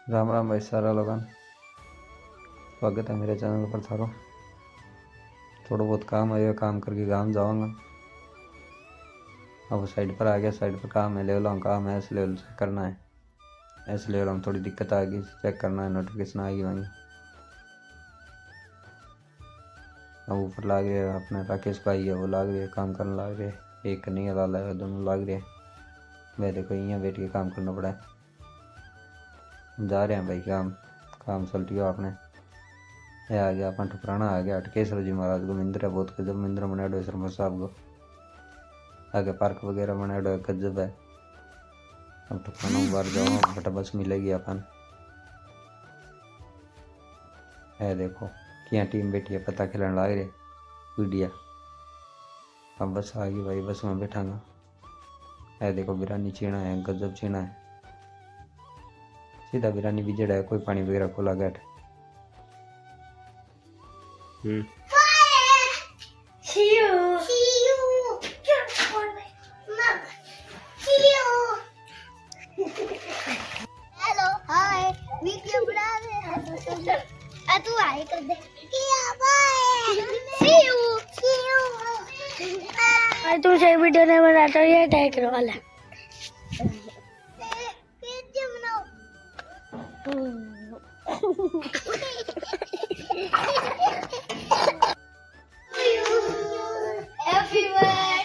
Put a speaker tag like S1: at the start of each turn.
S1: राम राम भाई सारा लोगन, स्वागत है मेरे चैनल पर थारो। थोड़ा बहुत काम है, काम करके गांव जाऊंगा। अब साइड पर आ गया, साइड पर काम है, लेवल काम है, इस लेवल चेक करना है। इस लेवल में थोड़ी दिक्कत आ गई, चेक करना है, नोटिफिकेशन आ गई वहीं। अब ऊपर लाग रहे हैं अपने राकेश भाई है, वो लाग रहे काम करने लाग रहे, एक नहीं लाला है, दोनों लाग रहे। मैं देखो यहाँ बैठ के काम करना पड़ा है। जा रहे हैं भाई, काम चलती हो आपने। ये आ गया अपन ठुकराना, आ गया अटकेश्वर जी महाराज को मंदिर है, बहुत गजब मंदिर बनाया है शर्मा साहब को। आगे पार्क वगैरह बनाया है, गजब है। अब ठुकराना बाहर जाओ, बटा बस मिलेगी अपन। है देखो क्या टीम बैठी है, पता खिलाने लग रहे वीडिया। अब बस आ गई भाई, बस में बैठांगा। है देखो बिरानी चीना है, गजब चीना है, सीधा बिरानी बिजड़ा है, कोई पानी वगैरह खोला गट।
S2: हेलो हाय वीडियो बना रहे हैं तू हाय कर दे किया बाय सी यू आज तू से वीडियो नहीं बनाता ये टैग वाला वीडियो बनाओ हैप्पी बर्थडे